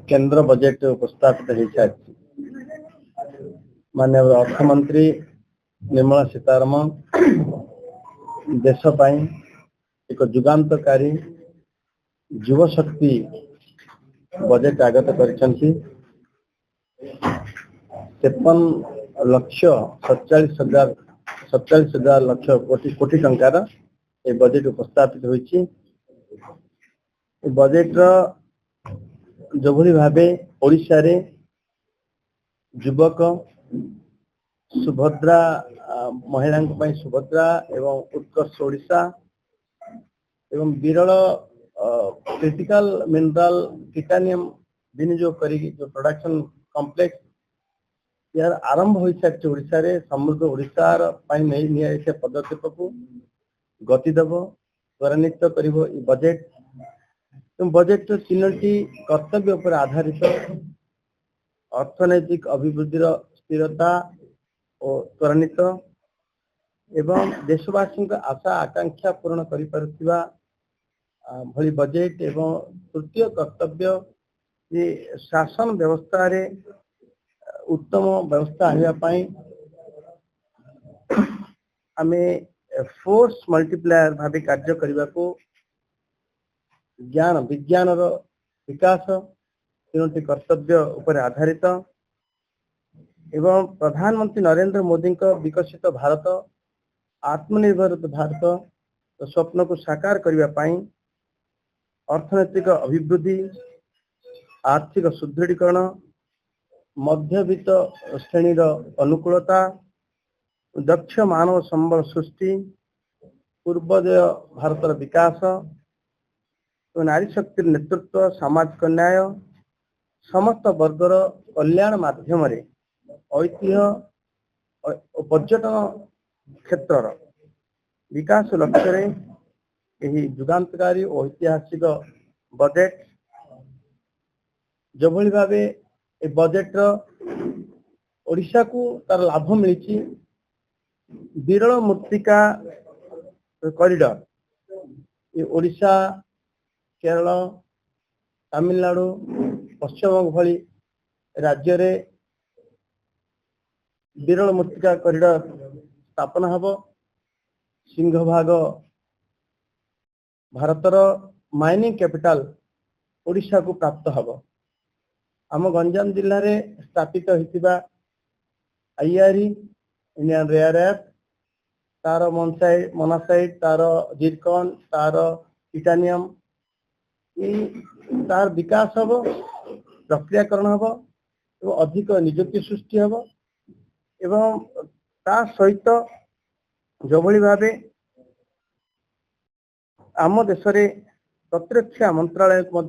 केंद्र बजेट उपस्थापित हो सारी माननीय अर्थमंत्री निर्मला सीतारमण देश पाई एक जुगांतकारी युव शक्ति बजेट आगत कर 47,47,00,000 लक्ष कोटी टंकार ये बजेट उपस्थापित होइछि। बजेट जो भली भावे ओडिशा रे युवक सुभद्रा महिला सुभद्रा एवं उत्कर्ष ओडिशा एवं विरल क्रिटिकल मिनरल टाइटानियम विनियोग करी जो प्रोडक्शन कॉम्प्लेक्स यार आरंभ हो सारी ओडिशा रे समृद्ध ओडिशार पदक्षेप को गति देव त्वरान्वित करिवो ई बजेट बजेट तीनोटी कर्तव्य पर आधारित अर्थनैतिक अभिवृद्धि स्थिरता और त्वरान्वित एवं देशवासी आशा आकांक्षा पूर्ण करि पारुथिबा भली बजेट एवं तृतीय कर्तव्य ये शासन व्यवस्था रे उत्तम व्यवस्था आनिया पाई आमे फोर्स मल्टीप्लायर भावे कार्य करने को ज्ञान विज्ञान विकास तीनोटी कर्तव्य उपर आधारित एवं प्रधानमंत्री नरेंद्र मोदी विकसित भारत आत्मनिर्भर भारत स्वप्न को साकार करने पाई अर्थनैतिक अभिवृद्धि आर्थिक सुदृढ़ीकरण मध्यवित्त श्रेणी अनुकूलता दक्ष मानव संबल सृष्टि पूर्वोदय भारतर विकास नारी शक्ति नेतृत्व सामाजिक न्याय समस्त वर्गर कल्याण माध्यम ऐतिह्य पर्यटन क्षेत्र विकास लक्ष्य यही जुगांतकारी और ऐतिहासिक बजेट जो भली भावे ए बजेट ओडिशा को तार लाभ मिली विरल मृत्तिका कॉरिडोर ये ओडिशा केरल तमिलनाडु पश्चिमबंग भली राज्य रे विरल मृत्तिका कॉरिडोर स्थापना हब सिंहभाग भारतर माइनिंग कैपिटल ओडिशा को प्राप्त हब आम गंजाम जिले में स्थापित होता आईआरई इंडियन रेयर अर्थ तार मोनासाइट तार जिरकन तार टाइटानियम तार विकास हम प्रक्रियाकरण हम अधिक नियुक्ति सृष्टि हम एवं ता सहित जो भली भावे आम देश रे प्रतिरक्षा मंत्रालय को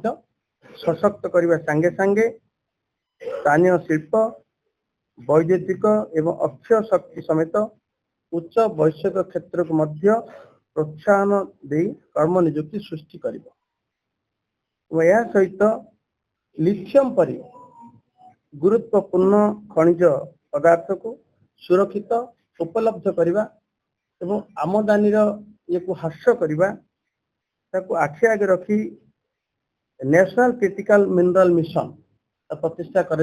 सशक्त करने संगे संगे स्थानीय शिल्प वैदेशिक एवं अक्षय शक्ति समेत उच्च वैश्विक क्षेत्र को मध्य प्रोत्साहन दे कर्म नियुक्ति सृष्टि करिबो। या सहित लिथियम परि गुरुत्वपूर्ण खनिज पदार्थ को सुरक्षित उपलब्ध करने एवं आमदानी ये को ह्रास करने ताको आखि आगे रखी नेशनल क्रिटिकल मिनरल मिशन प्रतिष्ठा कर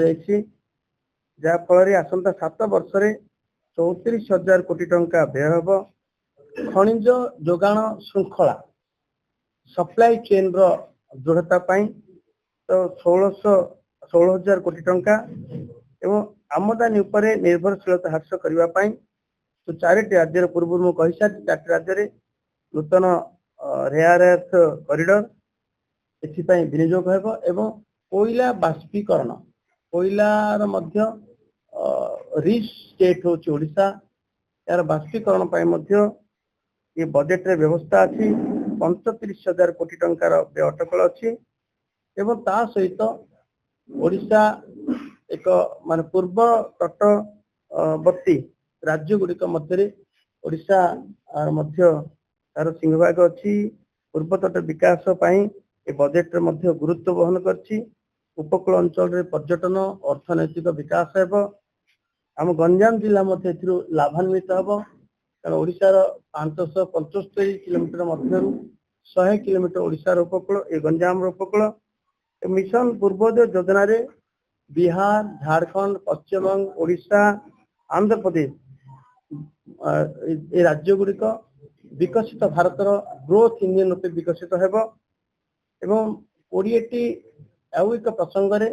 जहाँ फल आसंता 7 वर्ष 34,000 कोटी टंका व्यय हम खनिज जोगाण श्रृंखला सप्लाई चेन दृढ़ता तो 16,000 कोटी टंका एवं आमदानी उपर निर्भरशीलता ह्रास करने तो 4टी राज्य पूर्व मुझे कही सारी 4टी राज्य नूतन रेयर अर्थ कॉरिडोर एथिपाई विनियोग हेबो एवं कोयला बाष्पीकरण कोयलार मध्य रिच स्टेट होची ओडिशा यार बाष्पीकरण पाई मध्य ये बजेट रे व्यवस्था अच्छी 35,000 कोटी टंकार व्यय अटकल अच्छी एवं ता सहित ओडिशा एक माने पूर्व तटवर्ती राज्य गुड़िक मध्य ओडिशा मध्य तार सिंहभाग अच्छी पूर्व तट विकास पाई ए बजेट रे मध्य गुरुत्व वहन करछि उपकूल अंचल रे पर्यटन अर्थनैतिक विकास हेब आम गंजाम जिला मध्य लाभान्वित हेब कारण ओडिशार 575 किलोमीटर मध्य 100 किलोमीटर ओडिशार उपकूल ए गंजाम उपकूल मिशन पूर्वोदय योजना रे बिहार, झारखंड, पश्चिम बंग, ओडिशा, आंध्र प्रदेश ए राज्य गुड़िक विकसित भारतर ग्रोथ इंजिन रूपे विकसित हेबो एवं 20टी आउ एक प्रसंग रे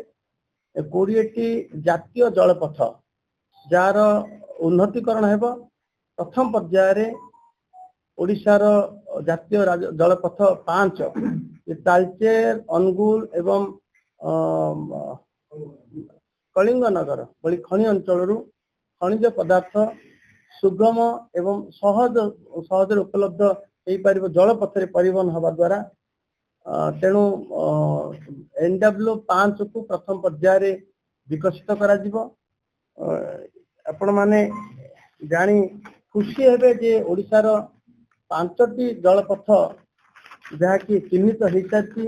20टी जातीय जलपथ जार उन्नतीकरण हेबो। प्रथम पर्याय रे ओडिशार जातीय जलपथ 5 तालचेर, अनुगुल एवं कलिंग नगर भली खनि अंचल खनिज पदार्थ सुगम एवं सहज उपलब्ध हो पार जलपथ परिवहन हवा द्वारा तेणु NW5 को प्रथम पर्याय रे विकसित करा जिवो। आपण माने जानी खुशी हेबे जे ओडिशार 5टी जलपथ जहाँकि चिन्हित हो सारी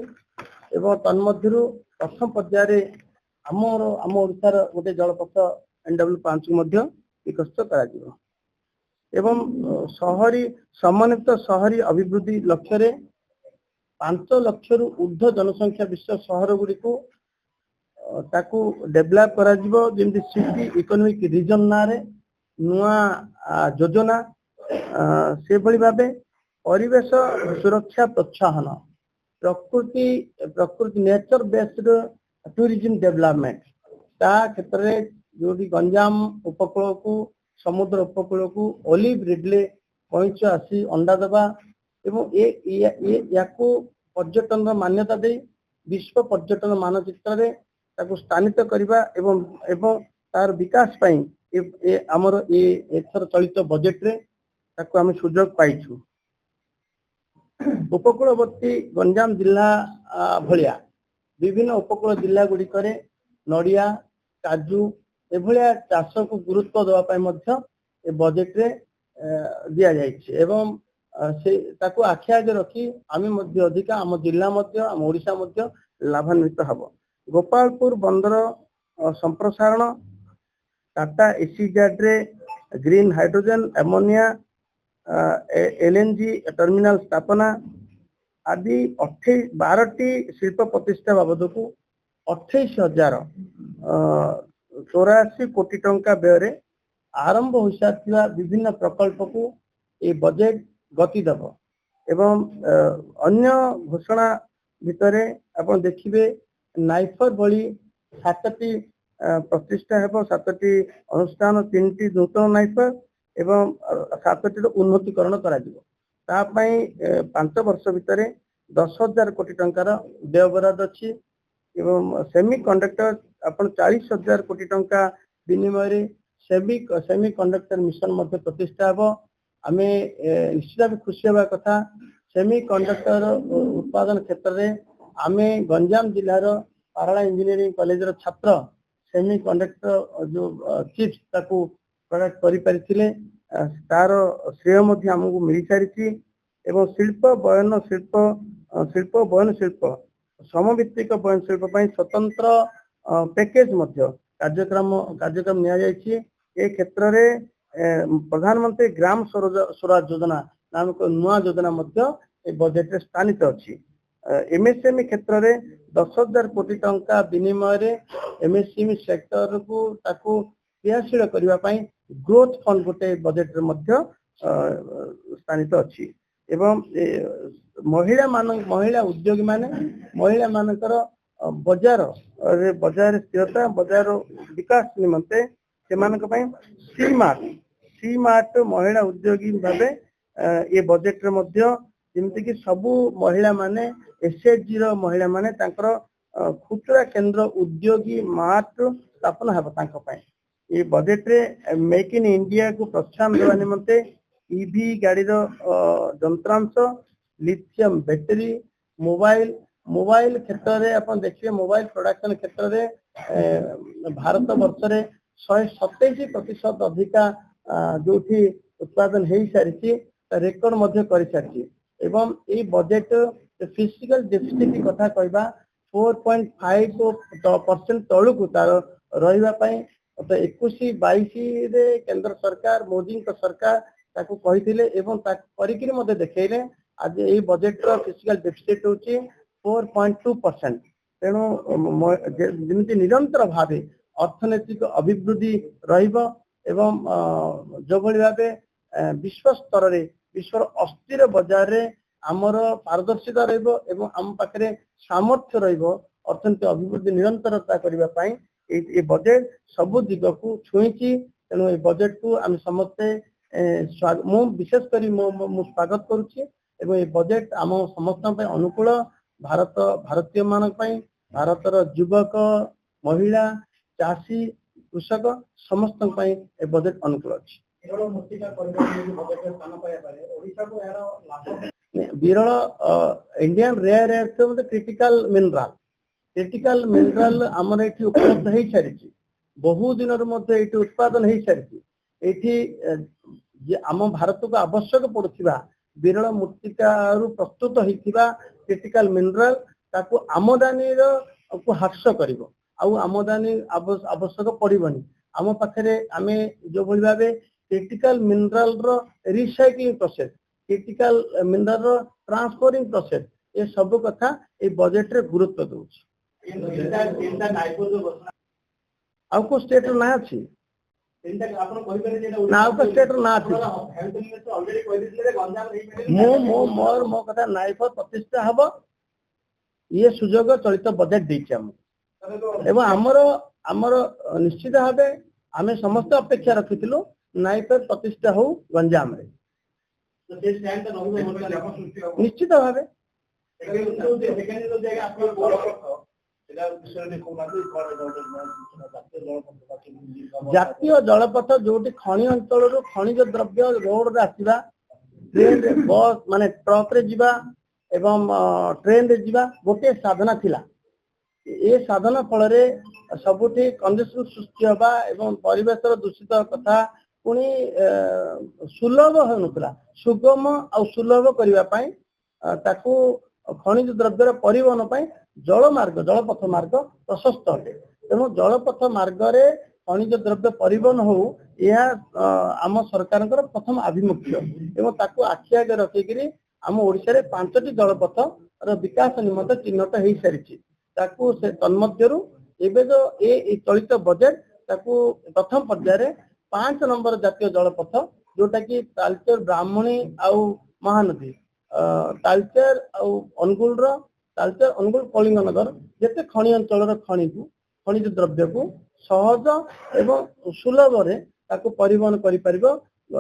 एवं तन्मध्यरु प्रथम पर्याय रे आम ओडिशार गोटे जलपथ NW5 को मध्य विकसित करा जिवो एवं शहरी समन्वित शहरी अभिवृद्धि लक्ष्य रे 5 लाख रु ऊर्ध्व जनसंख्या विश्व शहर गुड़ी को ताकू डेवलप करा जिवो जेमति सिटी इकोनॉमिक रीजन ना रे नुआ योजना से भली भाबे परिवेश सुरक्षा प्रोत्साहन प्रकृति नेचर बेस्ड टूरिज्म डेवलपमेंट ता क्षेत्र रे जोडी गंजाम उपकूल को समुद्र उपकूल को ओलिव रिडले कइच आसी अंडा दबा एवं याकू पर्यटन मान्यता दे विश्व पर्यटन मानचित्र रे ताकू स्थानित करबा एवं तार विकास पई हमर एथर चलित बजेट रे ताकू हम सुयोग पाइछु। उपकूलवर्ती गंजाम जिला भलिया विभिन्न उपकूल जिला गुडी करे नडिया काजू एभलिया चाष को गुरुत्व देवा पाई मध्य ए बजेट रे दिया जाइछि एवं से ताकू आखि आगे रखी आमे मध्य अधिक आम जिला मध्य आम ओडिशा मध्य लाभान्वित हबो। गोपालपुर बंदर संप्रसारण टाटा एसीजेड रे green hydrogen ammonia LNG terminal स्थापना आदि 12टी शिल्प प्रतिष्ठा बाबद को 28,084 कोटी टंका व्यय आरंभ हो सारा विभिन्न प्रकल्प को ये बजेट गति देव एवं अन्य घोषणा भितरे आपण देखिबे नाइफर भली 7टी प्रतिष्ठा हेबो 7टी अनुष्ठान 3टी नूतन नाइफर एवं 7टी उन्नतीकरण करा जिवो ता पई 5 वर्ष भितरे 10,000 कोटी टंकार व्यय बराद अछि एवं सेमी कंडक्टर आपण 40,000 कोटी टंका विनिमय रे सेमी कंडक्टर मिशन मध्ये प्रतिष्ठा हेबो। आमे निश्चित भी खुशी होगा कथा सेमी कंडक्टर उत्पादन क्षेत्र रे आमे गंजाम जिलार पाराला इंजीनियरिंग कॉलेज रो छात्र सेमी कंडक्टर जो चिप्स ताकू प्रोडक्ट करि परिथिले तार श्रेय मध्ये हमकु मिली सारिछि एवं शिल्प बयन शिल्प समभित्तिक बयन शिल्प पई स्वतंत्र पैकेज मध्ये कार्यक्रम निया जाइछि। ए क्षेत्र रे प्रधानमंत्री ग्राम स्वराज योजना नामक नुआ योजना मध्ये ए बजेट रे स्थानित अछि। MSME क्षेत्र रे 10,000 कोटी टंका विनिमय रे MSME सेक्टर को ताकू क्रियाशील करबा पई ग्रोथ फंड गोटे बजेट रे मध्ये स्थानित अछि एवं महिला उद्योगी माने महिला मानकर बजार स्थिरता बजार विकास निमंते सेमानक पई सी मार्ट महिला उद्योगी भाबे ये बजेट रे मध्ये जेमति कि सबु महिला माने SHG रो महिला माने तांकर खुचरा केंद्र उद्योगी मार्ट स्थापना हेबा तांक पई ये बजेट रे मेक इन इंडिया को प्रोत्साहन देवा निमंते EV गाड़ी रो यंत्रांश लिथियम बैटरी मोबाइल क्षेत्र रे अपन देखिए मोबाइल प्रोडक्शन क्षेत्र रे भारत वर्ष रे 127% अधिका जोठी उत्पादन हो सारी रेकर्ड मध्य कर सारी एवं ये बजेट फिजिकल डेफिसिट कथा कहबा 4.5% तलू को तार रहिबा पई 21-22 रे केंद्र सरकार मोदी का सरकार ताकू कहिथिले एवं ताकू करिकिरी मध्य देखैले आज ये बजेट रो फिजिकल डेफिसिट होची 4.2% तेणु जमी निरंतर भाव अर्थनैतिक अभिवृद्धि रहिबो एवं जो भली भावे विश्व स्तर रे विश्वर अस्थिर बाजार रे आमर पारदर्शिता रहिबो एवं आम पाखरे सामर्थ्य रहिबो अर्थनैतिक अभिवृद्धि निरंतरता करबा पई ए बजेट सबु दिग को छुईची। तेणु ए बजेट को आम समस्ते मु विशेष करी मु स्वागत करुछि एवं ए बजेट आम समस्त अनुकूल भारतीय मानक पई भारतर युवक महिला चाषी कृषक समस्त पई ए बजेट अनुकूल अछि। विरल Indian rare earth critical mineral आमर ये उपलब्ध हो सारी बहु दिन ये उत्पादन हो सारी आम भारत को आवश्यक पड़ुवा विरल मृत्तिका प्रस्तुत होता क्रिटिकल मिनरल ताकू आमदानी को ह्रास कर आमदानी आवश्यक पड़ोनी आम पाखे आम जो भाई भाव critical mineral recycling process critical mineral transferring process ये सब कथा ये बजेट रे गुरुत्व दूसरी आउ को स्टेट ना अच्छी स्टेट ना मोर मो कथा नाइफ प्रतिष्ठा हम ये सुजोग चलित बजेट देछि एवं आमर निश्चित भाव आम समस्त अपेक्षा रखिलु नाइफ प्रतिष्ठा हो गंजाम रे निश्चित भाव जातीय जलपथ जो खनि अंचल खनिज द्रव्य रोड रे आसवा ट्रेन रे बस माने ट्रक रे जीवा एवं ट्रेन रे जीवा गोटे साधना थिला ए साधना फल रे सबुठी कंजेशन सृष्टि हवा एवं परिवेश दूषित कथा पुणी सुलभ होनुला सुगम आ सुलभ करबा पई ताकू खनिज द्रव्यर परिवहन पई जलपथ मार्ग प्रशस्त अटे। तेणु जलपथ मार्ग रे खनिज द्रव्य परिवहन हो यह आम सरकार प्रथम आभिमुख्य एवं ताकू आखि आगे रखिकी आम ओडिशा रे 5टी जलपथ विकास निमंत चिन्हट हो सारी ताकू से तन्मध्यरु एबे जो ए चलित बजेट ताकू प्रथम पर्याय 5 नंबर जातीय जलपथ जोटा कि तालचेर ब्राह्मणी आउ महानदी तालचेर आउ तालचेर अनुगुल कलिंगनगर जिते खनि अंचल खनिज द्रव्य को सहज एवं सुलभ रे ताकू परिवहन करि परिबो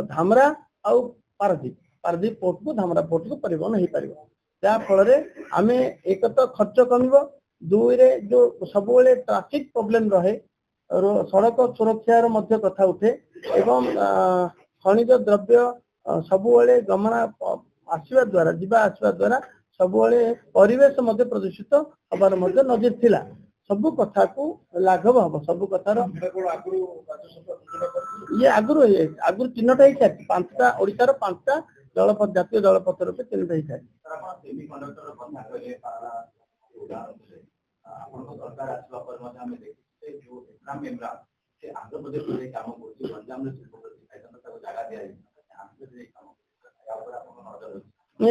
धामरा आउ पारदीप पोर्ट को धामरा पोर्ट को परिवहन हो पार जा फल रे आमे एक तो खर्च कमिबो दुई रे जो सब ट्राफिक प्रॉब्लम रहे सड़क सुरक्षार मध्य कथा उठे एवं खनिज द्रव्य सबुबले गमना आसवा द्वारा जीवा आसवा द्वारा सबुबले परिवेश मध्य प्रदूषित हबार मध्य नजर थिला सबु कथा को लाघव हम सबु कथार ये आगुर चिन्हट हो सारी 5टा ओडिशार 5टा जलपथ जातीय जलपथ रूप चिन्हट हो सारी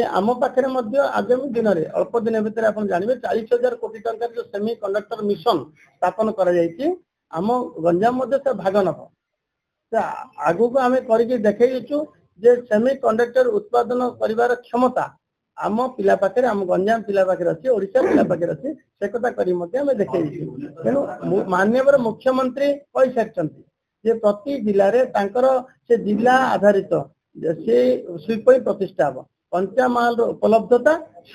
आम पाखे आगामी दिन में अल्प दिन भितर आप जानवे 40,000 कोटी टंका जो सेमी कंडक्टर मिशन स्थापन करम गंजाम से भाग नब आगु को आम कर देखु जे सेमी कंडक्टर उत्पादन कर क्षमता आम पिला पाखे आम गंजाम पिला पाखे अच्छी ओडिशा पिला पाखे अच्छी से कथा कर देखे तेणु माननीय मुख्यमंत्री कही सारी प्रति जिले में से जिला आधारित से शिल्प प्रतिष्ठा हम कंचामाल उपलब्धता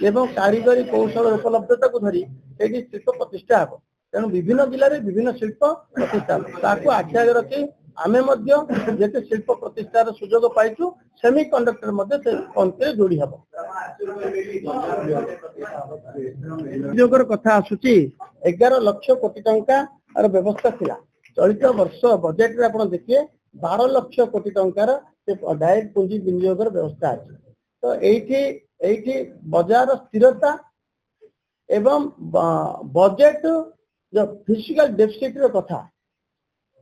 एवं कारीगरी कौशल उपलब्धता को धरी शिल्प प्रतिष्ठा हम तेणु विभिन्न जिले में विभिन्न शिल्प प्रतिष्ठा ताकू आखि आगे रखी आमे जिते शिल्प प्रतिष्ठार सुजोग पाइचु सेमी कंडक्टर पंक्ति जोड़ी हम सुजोगर कथा आसुची 11 लाख कोटी टंका व्यवस्था थिला चलित वर्ष बजेट रे आपण देखिए 12 लाख कोटी टंकार डायरेक्ट पुंजी विनियोगर व्यवस्था अछि तो एठी बाजार स्थिरता एवं बजेट जो फिजिकल डेफिसिट रो कथा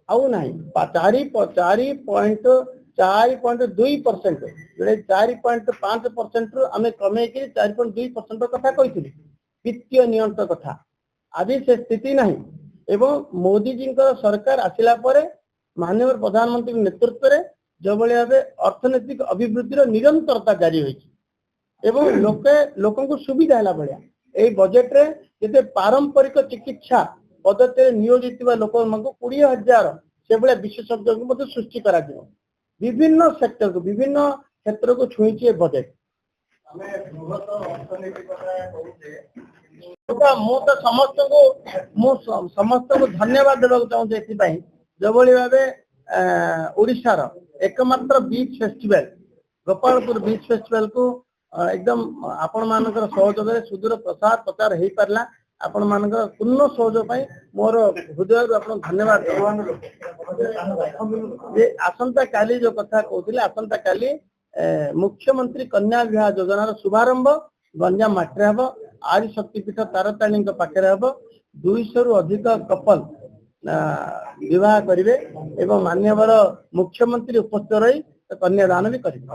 आउ नहीं 4.2% जोड़े 4.5% आम कमे 4.2% कथा कही वित्तीय नियंत्रण कथा आज से स्थिति नहीं एवं मोदी जी सरकार आसिला परे माननीय प्रधानमंत्री नेतृत्व में जो भाव अर्थनैतिक अभिवृद्धि निरंतरता जारी होती लोक को सुविधा है भाया यही बजेट रे जैसे पारंपरिक चिकित्सा पद्धति नियोजित लोक 20,000 से भाया विशेषज्ञ को सृष्टि करा विभिन्न सेक्टर को विभिन्न क्षेत्र को छुई बजेट मु तो समस्त को धन्यवाद देवाक चाहूँ जो भाव ओडिशार एकमात्र beach festival Gopalpur beach festival को एकदम आपण मानकर सहयोग सुदूर प्रसार प्रचार हो पारा आपण मानकर पूर्ण सहयोग मोर हृदय आप धन्यवाद आसंता काली जो कथा कहते आसंता काली मुख्यमंत्री कन्या विवाह योजनार शुभारंभ गंजाम माटे हम आज शक्तिपीठ तारताणी पाखे हम 200 रु अधिक कपल विवाह करेंगे एवं मान्यवर मुख्यमंत्री उपस्थित रही कन्यादान भी करेंगे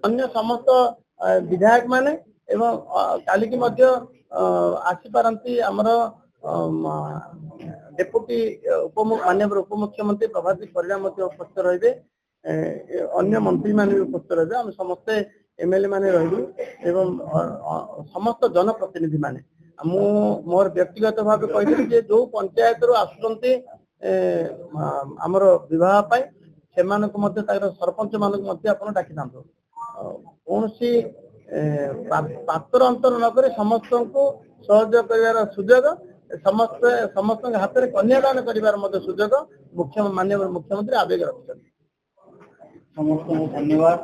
अन्य समस्त विधायक माने एवं काली की मध्य आसीपारती आमर डेपुटी मान्यवर उपमुख्यमंत्री प्रभाती परिड़ा उपस्थित रही अन्य मंत्री माने उपस्थित रही आम समस्ते एमएलए माने रही एवं समस्त जनप्रतिनिधि माने मोर व्यक्तिगत भाव कही जो पंचायत रू आसुचंती आमर विवाह पाई से सरपंच मानक डाकी था कौन सी पात्र अंतर नक समस्त को सहयोग कर सुजोग समस्त हाथ में कन्यादान कर सुजोग माननीय मुख्यमंत्री आवेग रखते समस्त धन्यवाद।